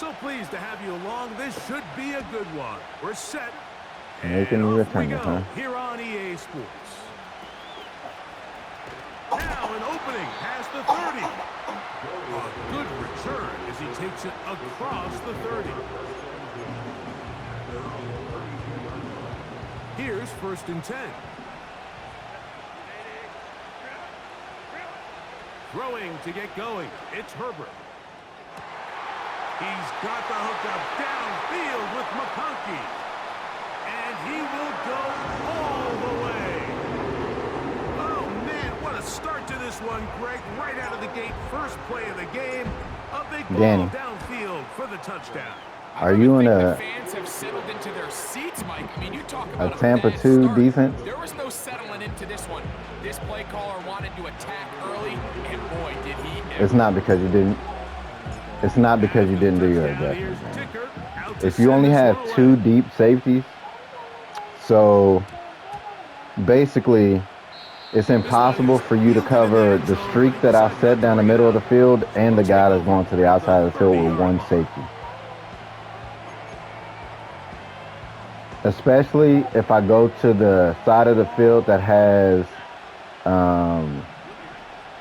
So pleased to have you along. This should be a good one. We're set. Making And me off we return go it, huh? here on EA Sports. Now an opening past the 30. A good return as he takes it across the 30. Here's 1st and 10. Throwing to get going. It's Herbert. He's got the hookup downfield with McConkey. And he will go all the way. Oh, man, what a start to this one, Greg. Right out of the gate, first play of the game. A big ball downfield for the touchdown. Are you in a fans have settled into their seats, Mike? I mean, you talk about Tampa 2 defense? There was no settling into this one. This play caller wanted to attack early, and boy, did he ever. It's not because you didn't. It's not because you didn't do your adjustments, man. If you only have 2 deep safeties, so basically it's impossible for you to cover the streak that I set down the middle of the field and the guy that's going to the outside of the field with 1 safety. Especially if I go to the side of the field that has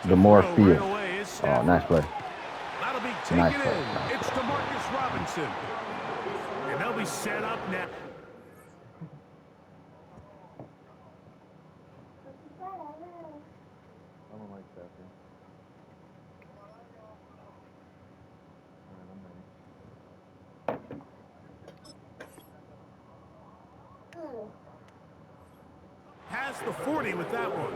the more field. Oh, nice play. That'll be taken in. It's DeMarcus Robinson. And they'll be set up now. Past the 40 with that one.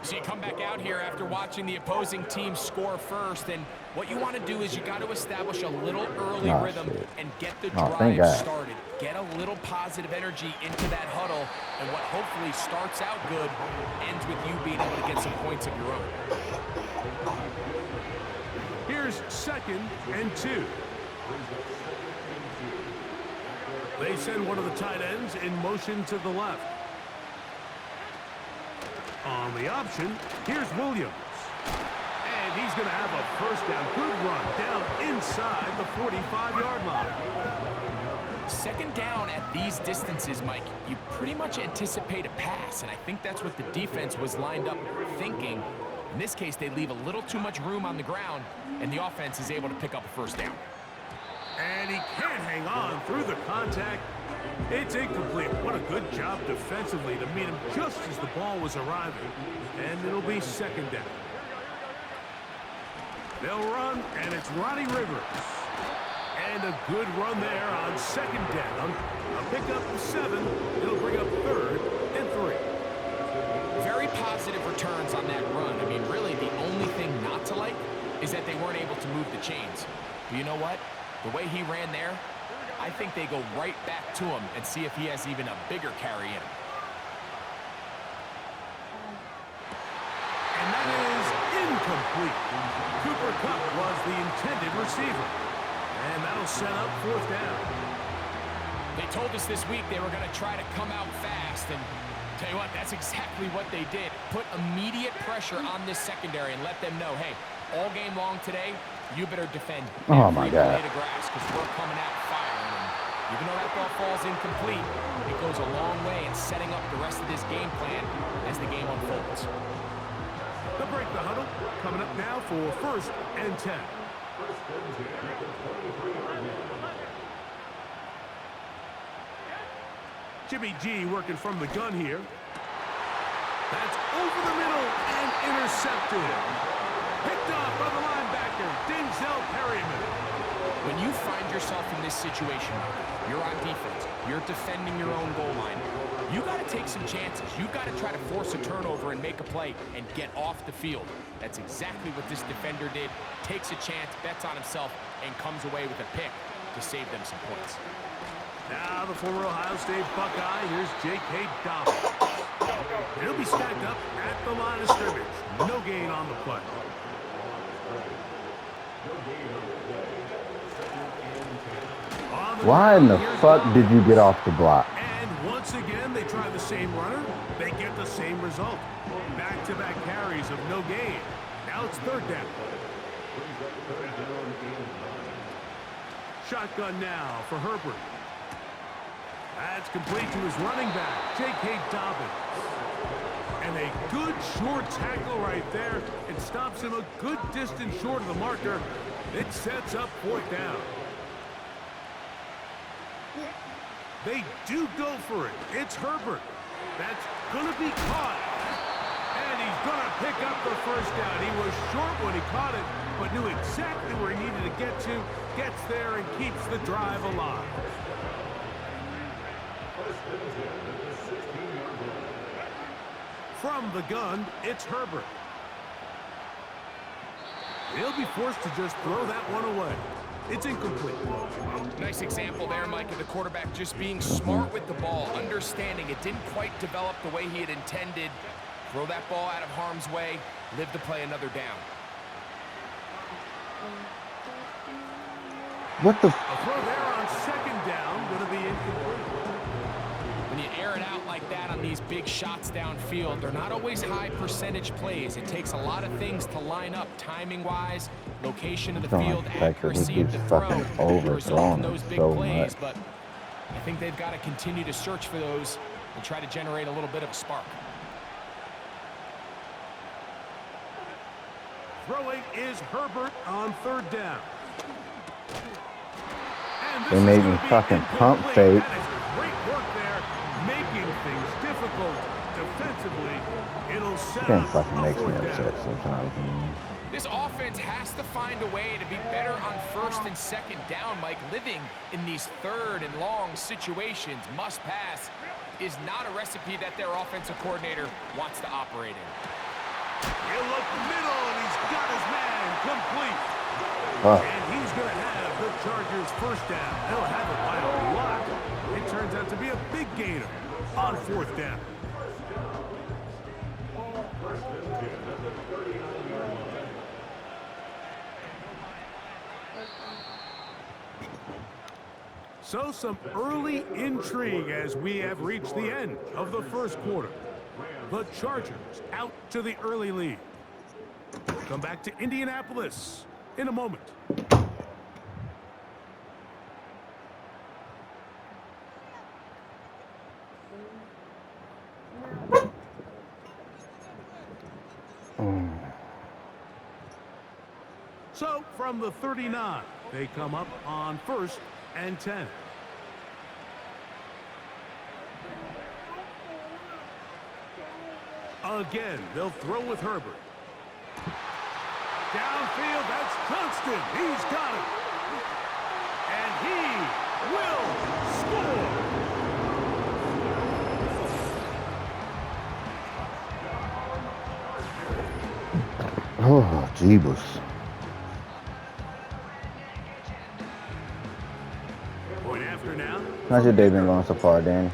So you come back out here after watching the opposing team score first, and what you want to do is you got to establish a little early rhythm and get the drive started. Get a little positive energy into that huddle, and what hopefully starts out good ends with you being able to get some points of your own. Here's 2nd and 2. They send one of the tight ends in motion to the left. On the option, here's Williams. And he's going to have a first down. Good run down inside the 45-yard line. 2nd down at these distances, Mike, you pretty much anticipate a pass, and I think that's what the defense was lined up thinking. In this case, they leave a little too much room on the ground, and the offense is able to pick up a first down. And he can't hang on through the contact. It's incomplete. What a good job defensively to meet him just as the ball was arriving. And it'll be 2nd down. They'll run, and it's Ronnie Rivers. And a good run there on 2nd down. A pickup of 7. It'll bring up 3rd and 3. Very positive returns on that run. I mean, really, the only thing not to like is that they weren't able to move the chains. But you know what? The way he ran there, I think they go right back to him and see if he has even a bigger carry in him. And that is incomplete. Cooper Kupp was the intended receiver. And that'll set up 4th down. They told us this week they were going to try to come out fast, and tell you what, that's exactly what they did. Put immediate pressure on this secondary and let them know, hey, all game long today, you better defend every blade of grass because we're coming out firing. And even though that ball falls incomplete, it goes a long way in setting up the rest of this game plan as the game unfolds. They'll break the huddle. Coming up now for 1st and 10. Jimmy G working from the gun here. That's over the middle and intercepted. Picked off by the linebacker, Denzel Perryman. When you find yourself in this situation, you're on defense, you're defending your own goal line, you got to take some chances. You got to try to force a turnover and make a play and get off the field. That's exactly what this defender did. Takes a chance, bets on himself, and comes away with a pick to save them some points. Now the former Ohio State Buckeye, here's J.K. Dobbins. He'll be stacked up at the line of scrimmage. No gain on the play. Why in the fuck did you get off the block? And once again, they try the same runner. They get the same result. Back-to-back carries of no gain. Now it's 3rd down. Shotgun now for Herbert. That's complete to his running back, J.K. Dobbins. And a good short tackle right there. It stops him a good distance short of the marker. It sets up 4th down. They do go for it. It's Herbert. That's going to be caught. And he's going to pick up the 1st down. He was short when he caught it, but knew exactly where he needed to get to. Gets there and keeps the drive alive. From the gun, it's Herbert. He'll be forced to just throw that one away. It's incomplete. Nice example there, Mike, of the quarterback just being smart with the ball, understanding it didn't quite develop the way he had intended. Throw that ball out of harm's way, live to play another down. What the? A throw there on 2nd down, going to be incomplete. When you air it out like that on these big shots downfield, they're not always high percentage plays. It takes a lot of things to line up timing-wise, location of the field, accuracy of the throw to result in those big plays. But I think they've got to continue to search for those and try to generate a little bit of a spark. Throwing is Herbert on 3rd down. They made me fucking pump fake. Great work there, making things difficult defensively. It'll set up fucking makes me 4th upset down. sometimes. This offense has to find a way to be better on 1st and 2nd down, Mike. Living in these 3rd and long situations, must pass, is not a recipe that their offensive coordinator wants to operate in. He'll look middle, and he's got his man complete. And he's going to have the Chargers 1st down. They'll have it by a lot. It turns out to be a big gainer on 4th down. So some early intrigue as we have reached the end of the 1st quarter. The Chargers out to the early lead. Come back to Indianapolis in a moment. So from the 39, they come up on 1st and 10. Again, they'll throw with Herbert. Downfield, that's Johnston. He's got it. And he will score. Oh, Jeebus. Point after now. How's your day been going so far, Danny?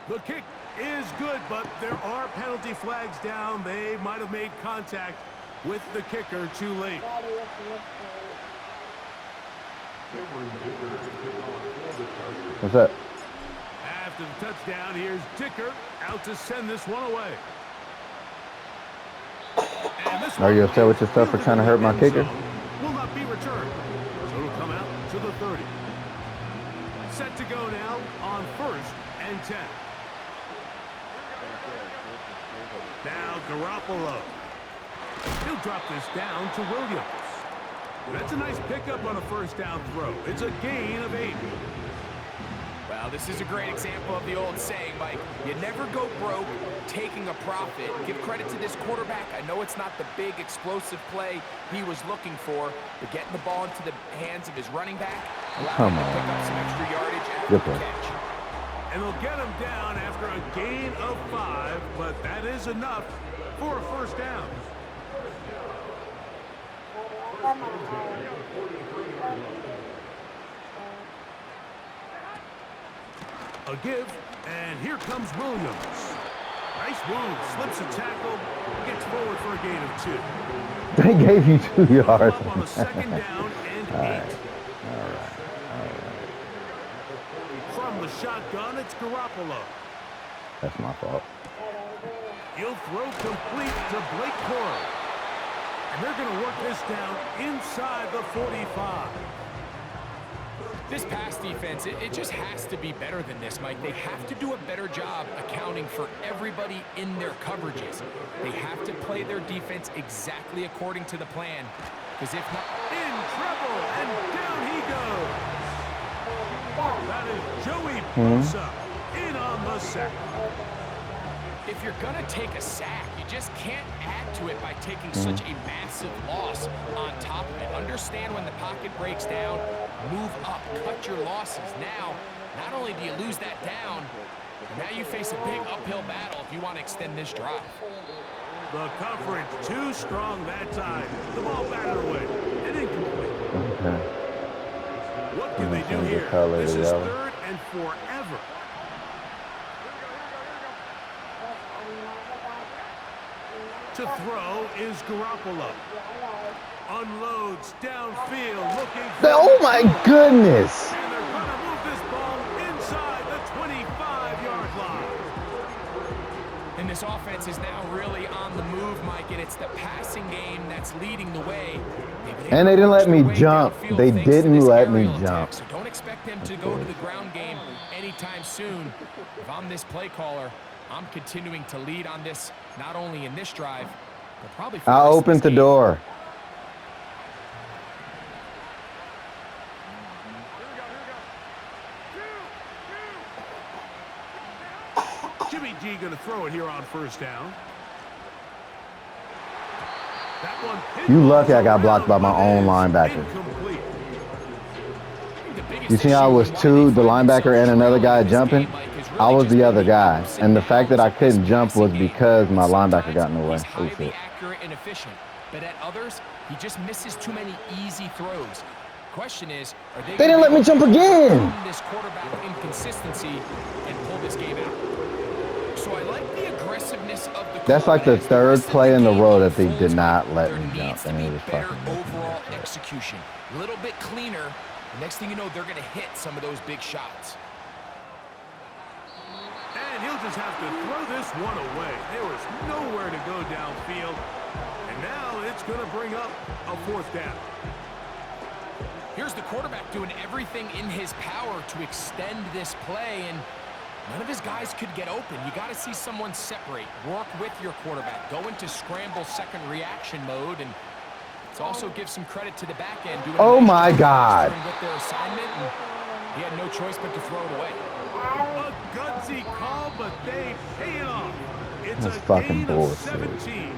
The kick is good, but there are penalty flags down. They might have made contact with the kicker too late. What's up? After the touchdown, here's Dicker out to send this one away. And this Are you upset with yourself for trying to hurt my kicker? Will not be returned. So it'll come out to the 30. Set to go now on 1st and 10. Now Garoppolo. He'll drop this down to Williams. That's a nice pickup on a 1st down throw. It's a gain of 8. Well, this is a great example of the old saying, Mike. You never go broke taking a profit. Give credit to this quarterback. I know it's not the big explosive play he was looking for, but getting the ball into the hands of his running back allowed him to pick up some extra yardage after the catch. And they'll get him down after a gain of 5, but that is enough for a 1st down. A give, and here comes Williams. Nice move, slips a tackle, gets forward for a gain of 2. They gave you 2 yards. Up on a 2nd down and 8. All right. From the shotgun, it's Garoppolo. That's my fault. He'll throw complete to Blake Corum. And they're going to work this down inside the 45. This pass defense, it just has to be better than this, Mike. They have to do a better job accounting for everybody in their coverages. They have to play their defense exactly according to the plan. Because if not... In trouble, and down he goes. That is Joey Bosa in on the sack. If you're going to take a sack, you just can't add to it by taking such a massive loss on top of it. Understand when the pocket breaks down, move up, cut your losses. Now, not only do you lose that down, now you face a big uphill battle if you want to extend this drive. The coverage too strong that time. The ball batted away and incomplete. Okay. What can they do here? This is 3rd and forever. To throw is Garoppolo. Unloads downfield, looking for... Oh my goodness! And they're going to move this ball inside the 25-yard line. And this offense is now really on the move, Mike, and it's the passing game that's leading the way. And they didn't let me jump. They didn't let me jump. So don't expect them to go to the ground game anytime soon. If I'm this play caller, I'm continuing to lead on this, not only in this drive, but probably for I opened the door. Jimmy G going to throw it here on 1st down. That one. You lucky I got blocked by my own linebacker. You see how I was two, the linebacker and another guy jumping? I was the other guy. And the fact that I couldn't jump was because my linebacker got in the way. He's highly accurate and efficient. But at others, he just misses too many easy throws. Question is, are they didn't let me jump again. This quarterback inconsistency and pull this game out? So I like the aggressiveness of the. That's like the 3rd play in the row that they did not let me jump. And it was better fucking overall execution. A little bit cleaner. Next thing you know, they're going to hit some of those big shots. And he'll just have to throw this one away. There was nowhere to go downfield. And now it's going to bring up a 4th down. Here's the quarterback doing everything in his power to extend this play, and none of his guys could get open. You got to see someone separate, work with your quarterback, go into scramble second reaction mode, and let's also give some credit to the back end. Oh my God. With their assignment, and he had no choice but to throw it away. A gutsy call, but they pay it off. It's That's a fucking gain of bullshit. 17.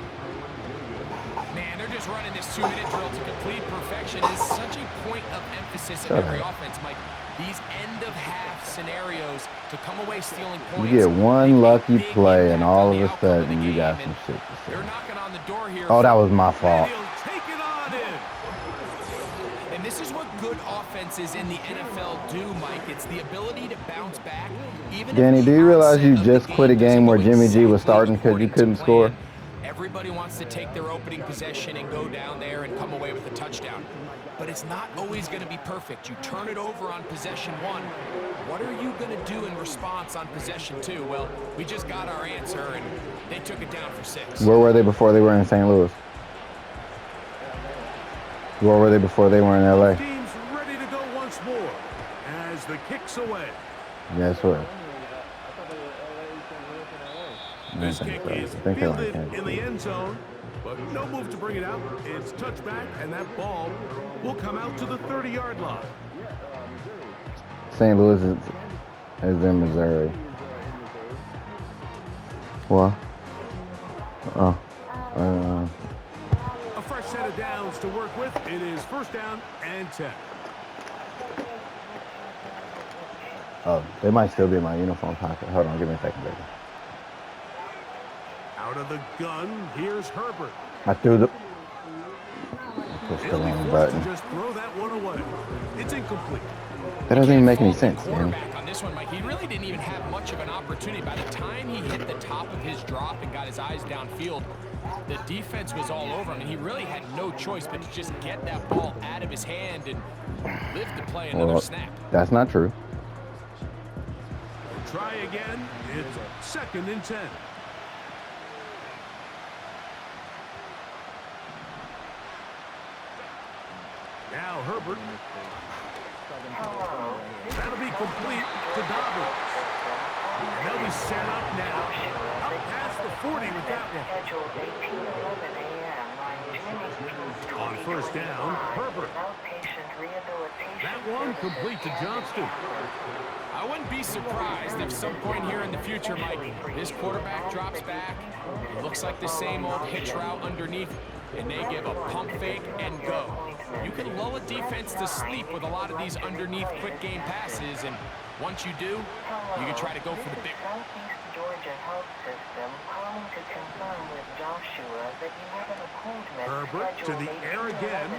Man, they're just running this 2-minute drill to complete perfection. Is such a point of emphasis in every offense, Mike. These end-of-half scenarios to come away stealing points. You get one lucky play, and all of a sudden, you got some shit to say. They're knocking on the door here. Oh, that was my fault. And he'll take it on in. And this is what good offenses in the NFL do, Mike. It's the ability to bounce back. Even Danny, do you realize you just quit a game where Jimmy G was starting because you couldn't score? Everybody wants to take their opening possession and go down there and come away with a touchdown. But it's not always going to be perfect. You turn it over on possession 1. What are you going to do in response on possession 2? Well, we just got our answer, and they took it down for 6. Where were they before they were in St. Louis? Where were they before they were in LA? Team's ready to go once more as the kick's away. Yes, sir. This kick is fielded in the end zone, but no move to bring it out. It's touchback, and that ball will come out to the 30-yard line. St. Louis is in Missouri. What? Oh. A fresh set of downs to work with. It is 1st down and 10. Oh, they might still be in my uniform pocket. Hold on, give me a second, baby. Out of the gun, here's Herbert. I threw the... Pushed the wrong button. Just throw that one away. It's incomplete. That doesn't even make any sense, man. Quarterback on this one, Mike. He really didn't even have much of an opportunity. By the time he hit the top of his drop and got his eyes downfield, the defense was all over him, and he really had no choice but to just get that ball out of his hand and live to play another snap. That's not true. Try again. It's 2nd and 10. Now Herbert. That'll be complete to Dobbins. And they'll be set up now. Up past the 40 with that one. On first down, Herbert. That one complete to Johnston. I wouldn't be surprised if some point here in the future, Mike, this quarterback drops back. It looks like the same old hitch route underneath, and they give a pump fake and go. You can lull a defense to sleep with a lot of these underneath quick game passes, and once you do, you can try to go for the big one. Georgia Health System calling to confirm with Joshua that you have an appointment Herbert to the air again.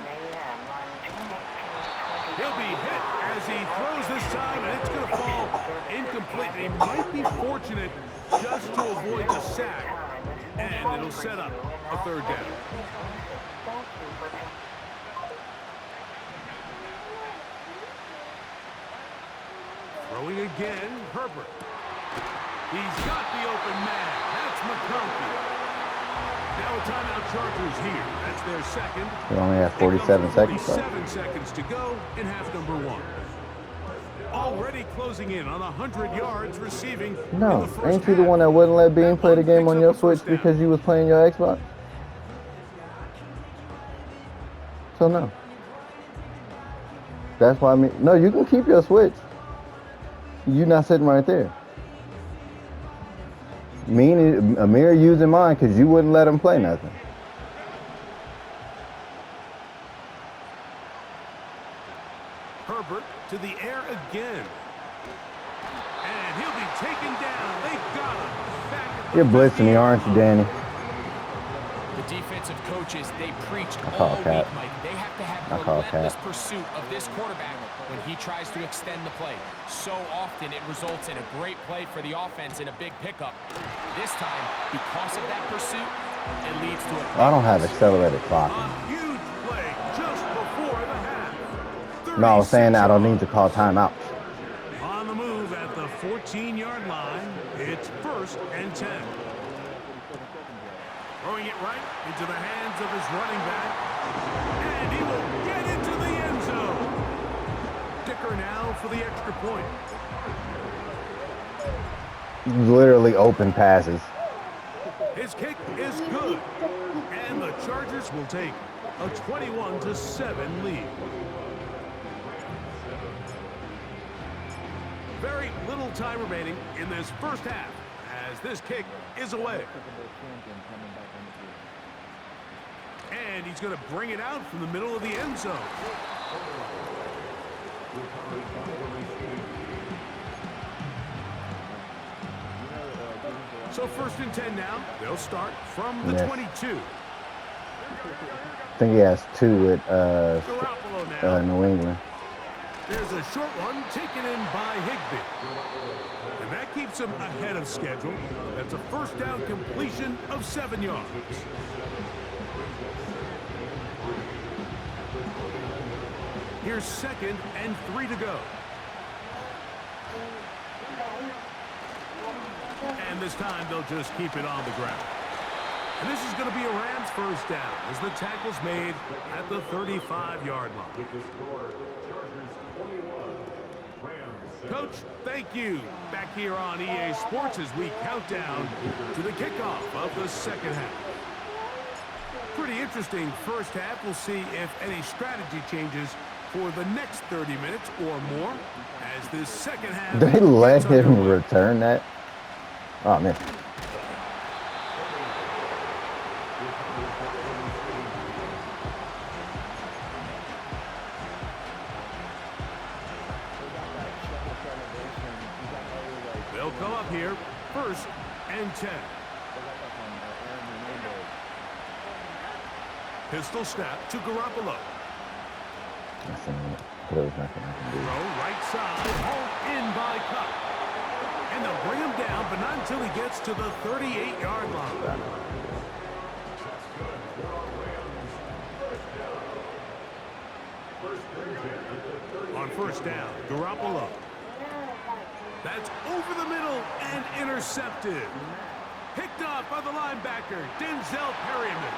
He'll be hit as he throws this time, and it's going to fall incomplete. He might be fortunate just to avoid the sack, and it'll set up a third down. Throwing again, Herbert. He's got the open man. That's McConkey. Now a timeout Chargers here. That's their second. We only have 47 seconds. 47 seconds to go in half number one. Already closing in on 100 yards receiving. No, ain't you the one that wouldn't let Bean play the game on your Switch because you was playing your Xbox? So no. That's why no, you can keep your Switch. You're not sitting right there. Me and Amir using mine because you wouldn't let him play nothing. Herbert to the air again. And he'll be taken down. They got him. Back at the You're blitzing me, aren't you, Danny? The defensive coaches, they preach call all Cap. week, Mike. They have to have call relentless Cap. pursuit of this quarterback when he tries to extend the play. So often it results in a great play for the offense and a big pickup. This time, because of that pursuit, it leads to a... I don't have accelerated clock. A huge play just before the half. No, I was saying that I don't need to call timeout. On the move at the 14-yard line, it's 1st and 10. Throwing it right into the hands of his running back. And he will get into the end zone. Dicker now for the extra point. Literally open passes. His kick is good. And the Chargers will take a 21-7 lead. Very little time remaining in this first half as this kick is away. And he's going to bring it out from the middle of the end zone. So 1st and 10 now. They'll start from the 22. I think he has 2 with Garoppolo now. New England. There's a short one taken in by Higbee. And that keeps him ahead of schedule. That's a first down completion of 7 yards. Here's 2nd and 3 to go. And this time they'll just keep it on the ground. And this is going to be a Rams first down as the tackle's made at the 35-yard line. Coach, thank you. Back here on EA Sports as we count down to the kickoff of the second half. Pretty interesting first half. We'll see if any strategy changes for the next 30 minutes or more as this second half. They let him return that? Oh, man. They'll come up here, 1st and 10. Pistol snap to Garoppolo. Throw right side, hauled in by Cup. And they'll bring him down, but not until he gets to the 38-yard line. On first down, Garoppolo. That's over the middle and intercepted. Picked off by the linebacker, Denzel Perryman.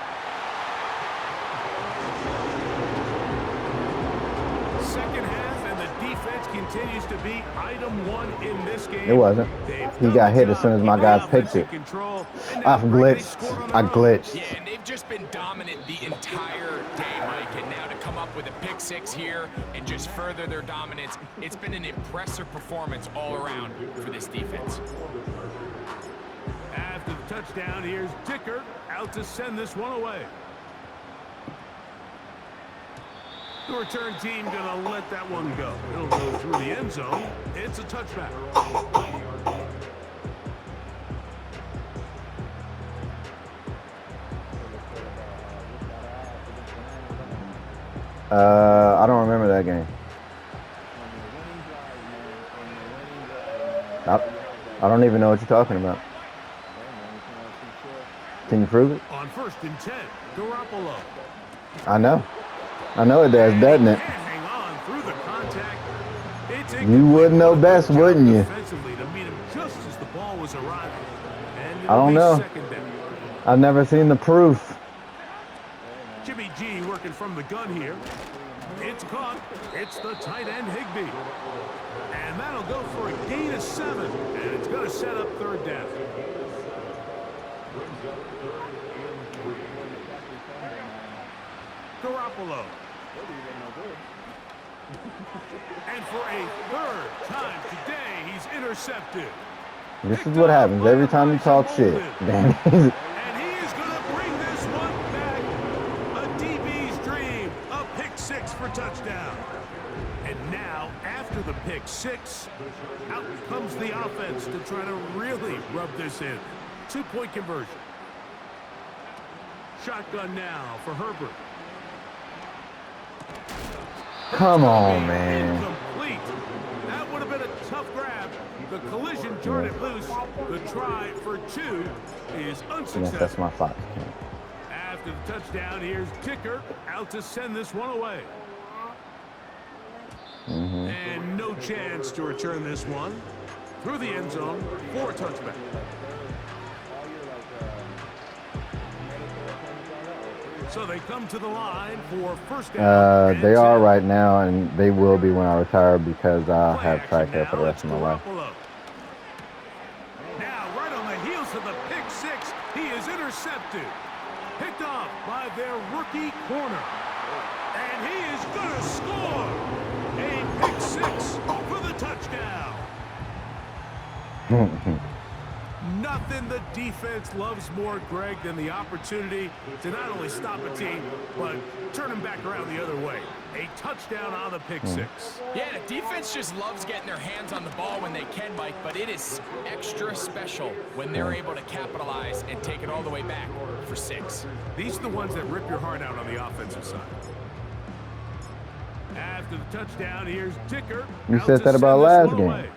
continues to be item one in this game. It wasn't. He got hit as soon as my guys picked it. I glitched. I glitched. Yeah, and they've just been dominant the entire day, Mike. And now to come up with a pick six here and just further their dominance, it's been an impressive performance all around for this defense. After the touchdown, here's Dicker out to send this one away. The return team gonna let that one go. It'll go through the end zone. It's a touchback. I don't remember that game. I don't even know what you're talking about. Can you prove it? On 1st and 10, Garoppolo. I know it does, doesn't it? Hang on through the contact. You would know best, wouldn't you? Defensively to meet him just as the ball was arriving. And I don't know. I've never seen the proof. Jimmy G working from the gun here. It's caught. It's the tight end Higbee. And that'll go for a gain of 7. And it's going to set up 3rd down. Garoppolo. And for a 3rd time today, he's intercepted. This is what happens every time you talk shit. And he is going to bring this one back. A DB's dream. A pick 6 for touchdown. And now, after the pick 6, out comes the offense to try to really rub this in. 2-point conversion. Shotgun now for Herbert. Come on, man. Incomplete. That would have been a tough grab. The collision jarred it loose. The try for 2 is unsuccessful. Yes, that's my fault. After the touchdown, here's Dicker out to send this one away. And no chance to return this one. Through the end zone for a touchback. So they come to the line for 1st down. They are right now, and they will be when I retire because I'll have track hair for the rest of my life. Now, right on the heels of the pick 6, he is intercepted. Picked off by their rookie corner. And he is going to score. A pick 6 for the touchdown. Nothing the defense loves more, Greg, than the opportunity to not only stop a team, but turn them back around the other way. A touchdown on the pick 6. Yeah, the defense just loves getting their hands on the ball when they can, Mike, but it is extra special when they're able to capitalize and take it all the way back for 6. These are the ones that rip your heart out on the offensive side. After the touchdown, here's Dicker. You said that about last game. Away.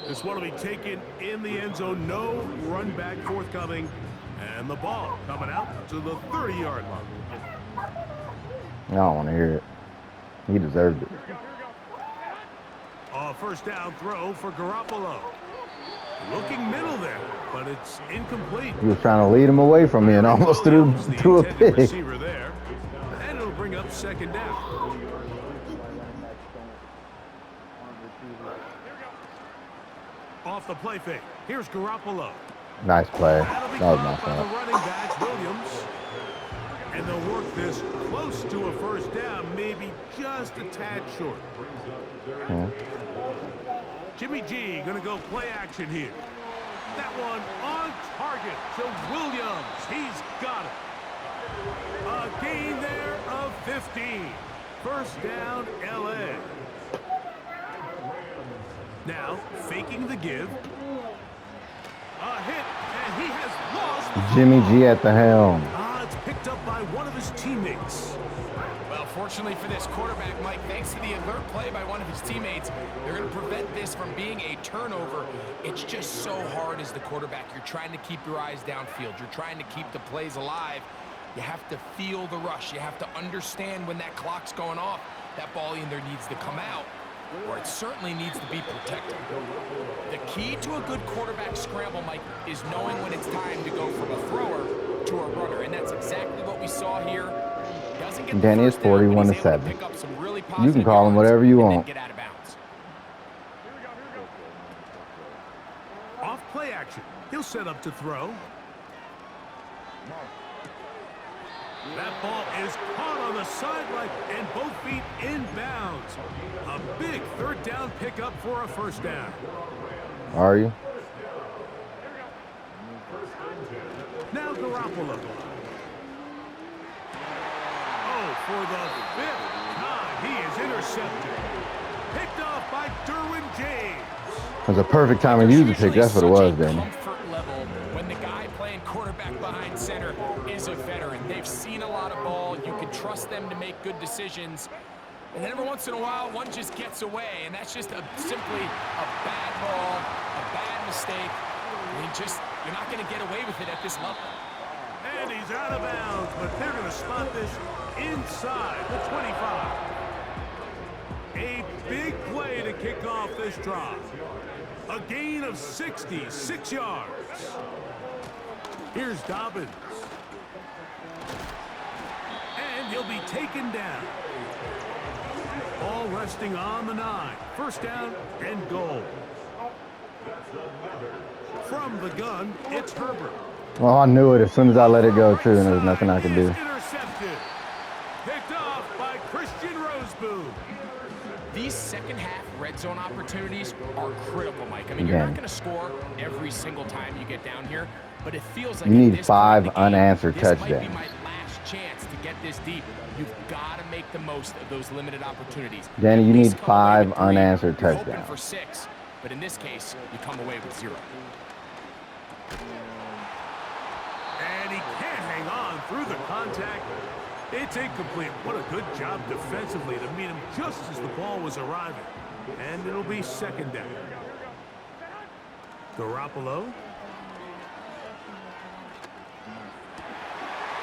This one will be taken in the end zone. No run back forthcoming. And the ball coming out to the 30-yard line. I don't want to hear it. He deserved it. A 1st down throw for Garoppolo. Looking middle there, but it's incomplete. He was trying to lead him away from me and almost threw a pick. Receiver there, and it'll bring up 2nd down. Off the play fake. Here's Garoppolo. Nice play. That was my fault. fault. Running back Williams, and they'll work this close to a 1st down, maybe just a tad short. Jimmy G gonna go play action here. That one on target to Williams. He's got it. A gain there of 15. 1st down, LA. Now, faking the give. A hit, and he has lost. Jimmy G at the helm. It's picked up by one of his teammates. Well, fortunately for this quarterback, Mike, thanks to the alert play by one of his teammates, they're going to prevent this from being a turnover. It's just so hard as the quarterback. You're trying to keep your eyes downfield. You're trying to keep the plays alive. You have to feel the rush. You have to understand when that clock's going off. That ball either needs to come out or it certainly needs to be protected. The key to a good quarterback scramble, Mike, is knowing when it's time to go from a thrower to a runner, and that's exactly what we saw here. Doesn't get Danny is 41-7. You can call him whatever you want. Get out of bounds. Off play action. He'll set up to throw. That ball is caught on the sideline and both feet inbounds. A big third down pickup for a first down. Are you? Now Garoppolo. Oh, for the fifth time, he is intercepted. Picked off by Derwin James. It was a perfect time to use the pick. That's what it was, Danny. Comfort level when the guy playing quarterback behind center is a veteran. They've seen a lot of ball. You can trust them to make good decisions. And then every once in a while, one just gets away, and that's just simply a bad ball, a bad mistake. I mean, you're not going to get away with it at this level. And he's out of bounds, but they're going to spot this inside the 25. A big play to kick off this drive. A gain of 66 yards. Here's Dobbins. And he'll be taken down. Ball resting on the 9. First down and goal. From the gun, it's Herbert. Well, I knew it as soon as I let it go, too, and there was nothing I could do. Intercepted. Picked off by Christian Roseboom. These second-half red zone opportunities are critical, Mike. I mean, you're not going to score every single time you get down here, but it feels like you need 5 unanswered touchdowns. This might be my last chance to get this deep. You've got to make the most of those limited opportunities. Danny, you need 5 unanswered touchdowns. Hoping for 6, but in this case, you come away with 0. And he can't hang on through the contact. It's incomplete. What a good job defensively to meet him just as the ball was arriving. And it'll be second down. Garoppolo.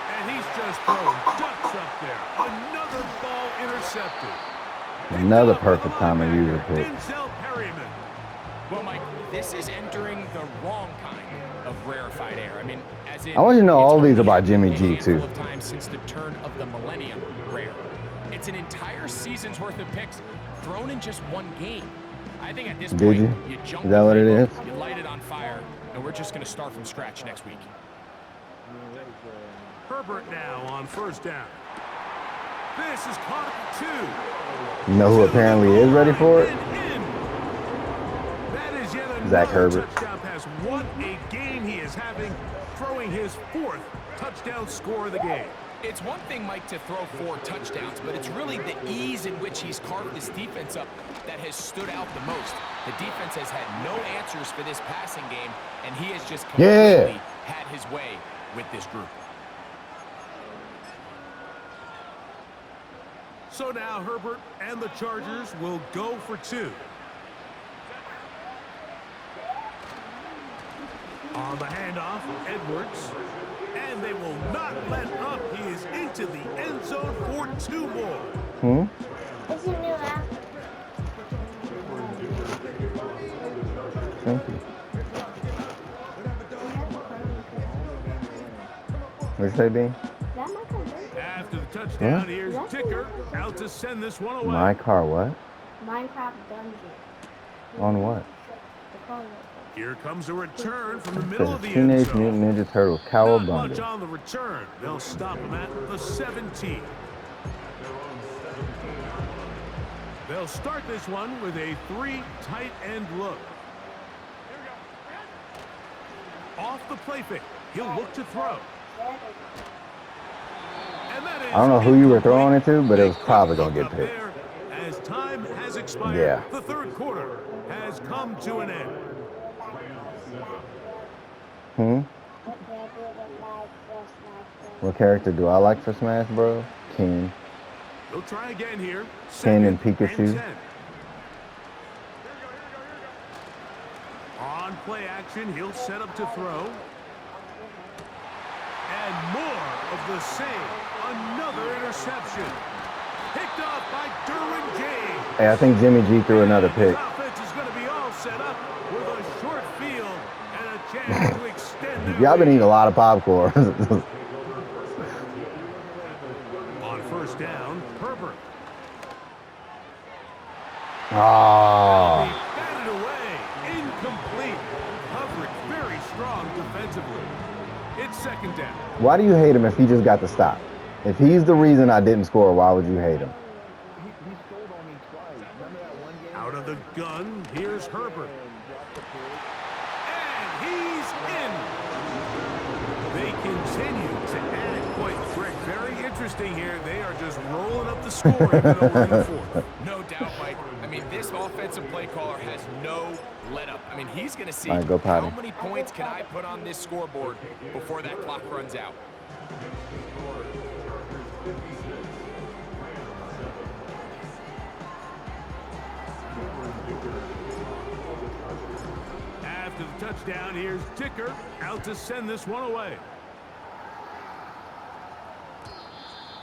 And he's just throwing ducks up there. Another ball intercepted. Another perfect time to use a pick. Denzel Perryman. Well, Mike, this is entering the wrong kind of rarefied air. I mean, as in, I want you to know all these about Jimmy G, too. Of time since the turn of the millennium rare. It's an entire season's worth of picks thrown in just one game. I think at this point, you jump. Is that what it is? You light it on fire, and we're just going to start from scratch next week. Herbert now on first down. This is caught at 2. You know who apparently is ready for it? That is yet another Zach Herbert. touchdown pass. What a game he is having, throwing his 4th touchdown score of the game. It's one thing, Mike, to throw 4 touchdowns, but it's really the ease in which he's carved this defense up that has stood out the most. The defense has had no answers for this passing game, and he has just completely had his way with this group. So now Herbert and the Chargers will go for 2. On the handoff, Edwards. And they will not let up. He is into the end zone for 2 more. It's a new app. Thank you. What'd you say, Dean? After the touchdown, here's Ticker out to send this one away. My car, what? Minecraft Dungeon. On what? Here comes a return from the middle of the end Teenage zone. Mutant Ninja Turtles Not Cowabunga. much on the return. They'll stop him at the 17. They'll start this one with a 3 tight end look. Off the play fake. He'll look to throw. And that is I don't know who you were throwing it to, but it was probably going to get picked. As time has expired, Yeah. the 3rd quarter has come to an end. What character do I like for Smash Bros? Ken. They'll try again here. Ken and 2nd Pikachu. 10. On play action, he'll set up to throw. And more of the same. Another interception. Picked off by Derwin James. Hey, I think Jimmy G threw another pick. His offense is going to be all set up with a short field and a chance to extend their Y'all been lead. eating a lot of popcorn. On first down, Herbert. Oh, He batted away. Incomplete. Coverage very strong defensively. It's second down. why do you hate him if he just got the stop? If he's the reason I didn't score, why would you hate him? Out of the gun, here's Herbert. And he's in. They continue to add points. Greg, very interesting here. They are just rolling up the score even though we're in the fourth. No doubt, Mike. I mean, this offensive play caller has no let-up. I mean, he's going to see All right, go how Patty. many points can I put on this scoreboard before that clock runs out. After the touchdown, here's Dicker out to send this one away.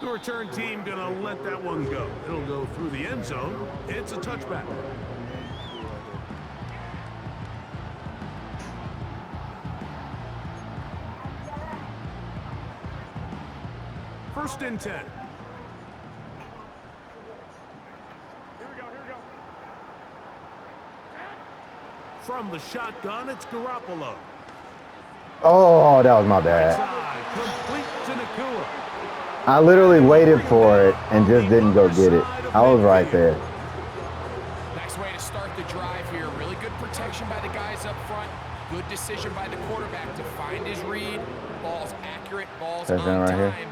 The return team gonna let that one go. It'll go through the end zone. It's a touchback. First and 10. From the shotgun, it's Garoppolo. Oh, that was my bad. Side, complete to Nakua. I literally waited for it and just didn't go get it. I was right there. Nice way to start the drive here. Really good protection by the guys up front. Good decision by the quarterback to find his read. Ball's accurate, ball's Touchdown on right time. here.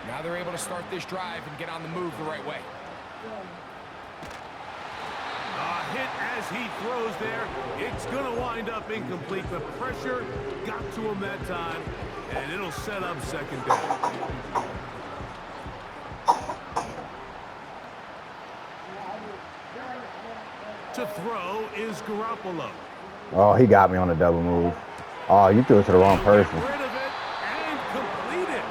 Now they're able to start this drive and get on the move the right way. A hit as he throws there. It's going to wind up incomplete. The pressure got to him that time, and it'll set up second down. To throw is Garoppolo. Oh, he got me on a double move. Oh, you threw it to the wrong Get person. rid of it and complete it.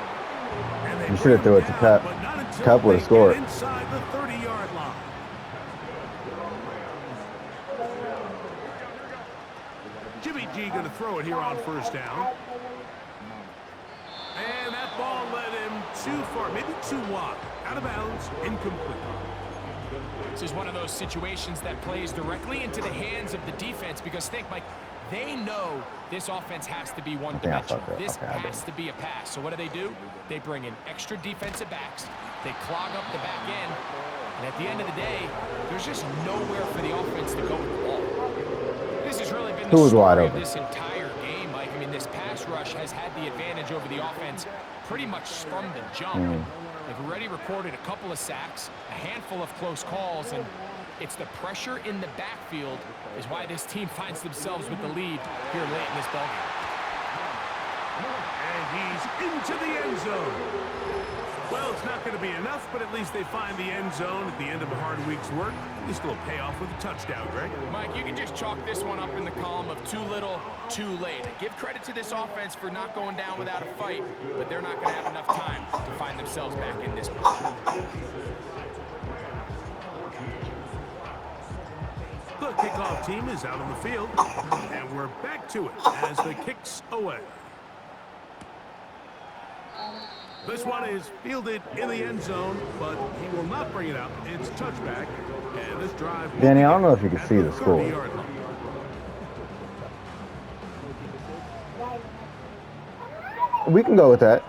And they You should have bring threw him it to down, Cup. but not until Cup would have they scored. get inside the 30-yard line. Jimmy G going to throw it here on first down. And that ball led him too far, maybe too wide. Out of bounds, incomplete. This is one of those situations that plays directly into the hands of the defense because think, Mike, they know this offense has to be one-dimensional. fucked up. This Okay, I has to be a pass. So what do? They bring in extra defensive backs. They clog up the back end. And at the end of the day, there's just nowhere for the offense to go with the ball. This has really been Who the was wide story of open? this entire game, Mike. I mean, this pass rush has had the advantage over the offense pretty much from the jump. They've already recorded a couple of sacks, a handful of close calls, and it's the pressure in the backfield is why this team finds themselves with the lead here late in this ballgame. And he's into the end zone. Well, it's not going to be enough, but at least they find the end zone at the end of a hard week's work. At least it'll pay off with a touchdown, Greg. Mike, you can just chalk this one up in the column of too little, too late. Give credit to this offense for not going down without a fight, but they're not going to have enough time to find themselves back in this one. The kickoff team is out on the field, and we're back to it as the kick's away. This one is fielded in the end zone, but he will not bring it out. It's touchback, and this drive... Danny, I don't know if you can see the score. 30-yard line. We can go with that.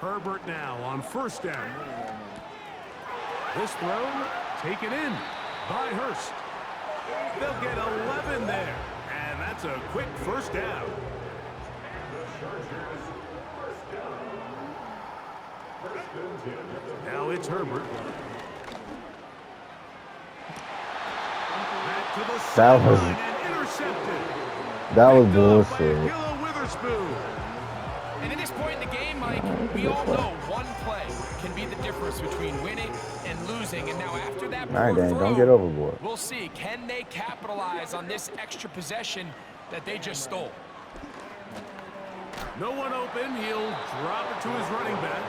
Herbert now on first down. This throw taken in by Hurst. They'll get 11 there, and that's a quick first down. Now it's Herbert. Back to the That was- sideline and intercepted. That was Picked off by bullshit. Ahkello Witherspoon. And at this point in the game, Mike, we all know one play can be the difference between winning and losing. And now after that All right, poor Danny, throw, don't get overboard. we'll see. Can they capitalize on this extra possession that they just stole? No one open. He'll drop it to his running back.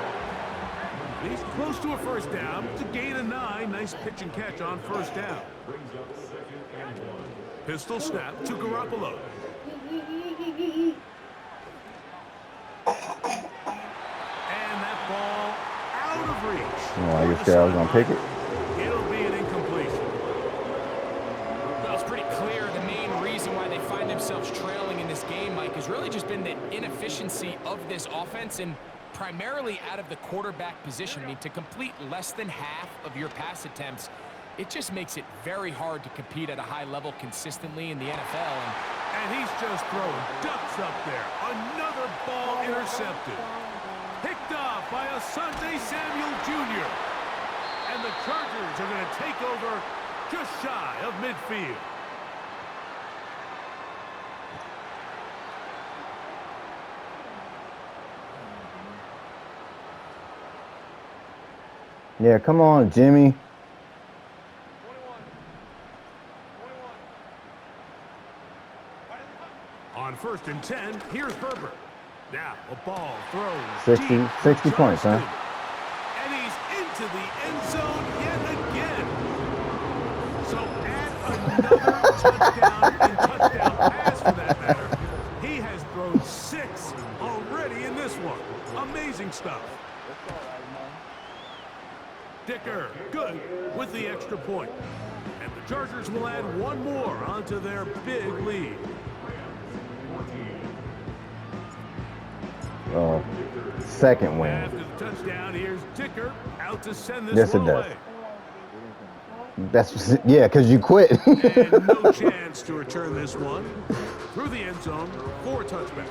He's close to a first down. It's a gain of 9. Nice pitch and catch on first down. Pistol snap to Garoppolo. And that ball out of reach. Well, I guess I was going to pick it. It'll be an incompletion. Well, it's pretty clear the main reason why they find themselves trailing in this game, Mike, has really just been the inefficiency of this offense and primarily out of the quarterback position. I mean, to complete less than half of your pass attempts, it just makes it very hard to compete at a high level consistently in the NFL. And he's just throwing ducks up there. Another ball intercepted. Picked off by Asante Samuel Jr. And the Chargers are going to take over just shy of midfield. Yeah, come on, Jimmy. On 1st and 10, here's Herbert. Now a ball throws 60 deep 60 to points, huh? Johnston. And he's into the end zone yet again. So add another touchdown and touchdown pass for that matter. He has thrown 6 already in this one. Amazing stuff. Dicker, good with the extra point. And the Chargers will add one more onto their big lead. Second win. After the touchdown, here's Dicker out to send this Yes, it one does. away. That's yeah, because you quit. And no chance to return this one through the end zone for a touchback.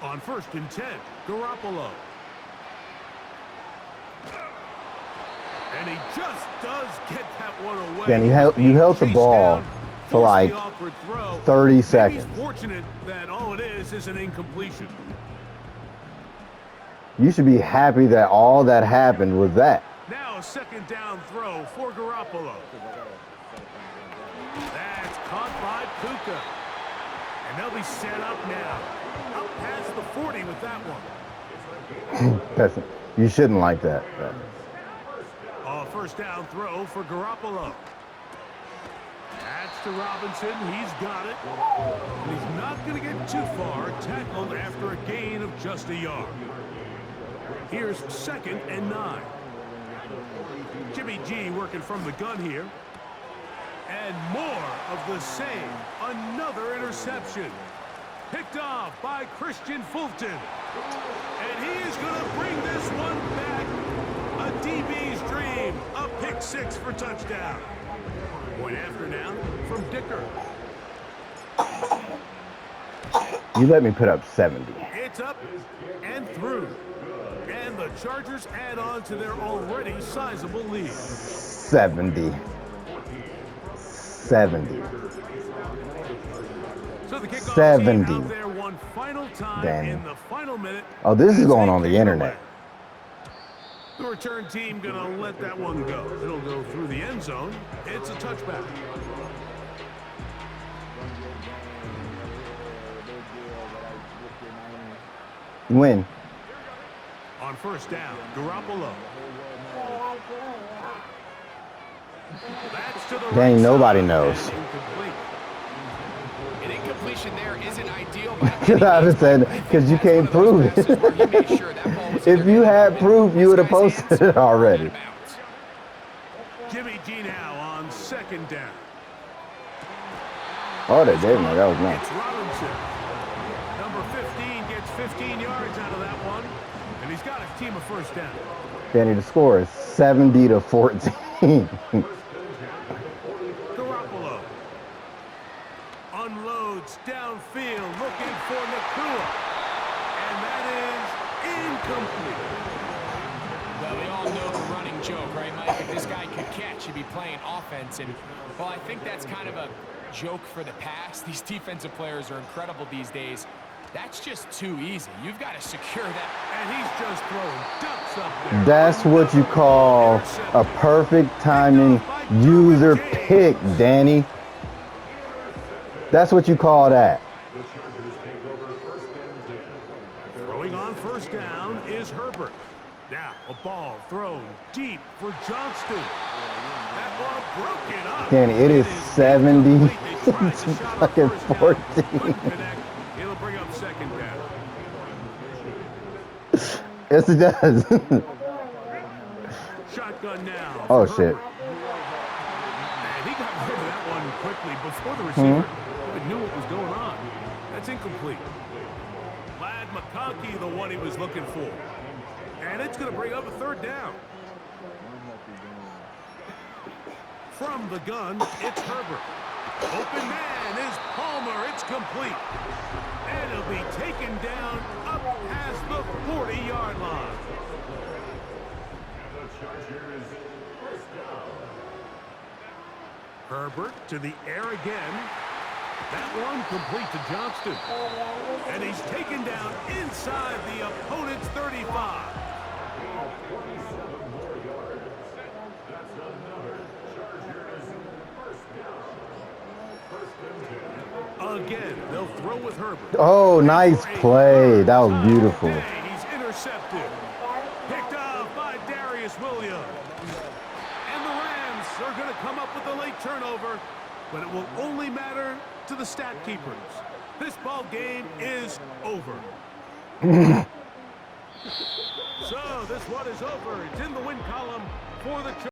On 1st and 10, Garoppolo. And he just does get that one away. Dan, you held the Chased ball down, for forced like the awkward throw. 30 Maybe seconds. He's fortunate that all it is an incompletion. You should be happy that all that happened was that. Now a 2nd down throw for Garoppolo. That's caught by Puka. And they'll be set up now. Up past the 40 with that one. You shouldn't like that. A 1st down throw for Garoppolo. That's to Robinson. He's got it. And he's not going to get too far. Tackled after a gain of just a yard. Here's 2nd and 9. Jimmy G working from the gun here. And more of the same. Another interception. Picked off by Christian Fulton. And he is going to bring this one back. A DB's dream. A pick 6 for touchdown. Point after now from Dicker. You let me put up 70. It's up and through. And the Chargers add on to their already sizable lead. 70. 70. So the kickoff 70. team out there one final time Dang. in the final minute. Oh, this is as going they on the kick it internet. away. The return team gonna let that one go. It'll go through the end zone. It's a touchback. Win. On 1st down, Garoppolo. That's to the Dang, right nobody side, knows. and incomplete. An incompletion there isn't ideal. by any Because I means, just said, but I think because you that's one can't of those prove passes where he it. made sure that ball was If you either had in proof, you this would have guy's posted hands it or already. out of bounds. Jimmy G now on 2nd down. Oh, they gave me. That was nice. It's Robinson. Number 15 gets 15 yards out of that one. And he's got his team a 1st down. Danny, the score is 70-14. Garoppolo unloads downfield looking for Nakua. And that is incomplete. Well, we all know the running joke, right, Mike? If this guy could catch, he'd be playing offense. And, well, I think that's kind of a joke for the past. These defensive players are incredible these days. That's just too easy. You've got to secure that. And he's just throwing ducks up there. That's what you call a perfect timing user pick, Danny. That's what you call that. Throwing on first down is Herbert. Now a ball thrown deep for Johnston. That ball broken up. Danny, it is 70 to fucking 14. It'll bring up second down. Yes, it does. Shotgun now. Oh, for shit. Herbert. And he got rid of that one quickly before the receiver even knew what was going on. That's incomplete. Ladd McConkey, the one he was looking for. And it's going to bring up a third down. From the gun, it's Herbert. Open man is Palmer. It's complete. And it'll be taken down up past the 40-yard line. Herbert to the air again. That one complete to Johnston. And he's taken down inside the opponent's 35. Again, they'll throw with Herbert. Oh, nice play. That was beautiful. He's intercepted. Picked up by Darius Williams. And the Rams are going to come up with a late turnover, but it will only matter to the stat keepers. This ball game is over. So this one is over. It's in the win column for the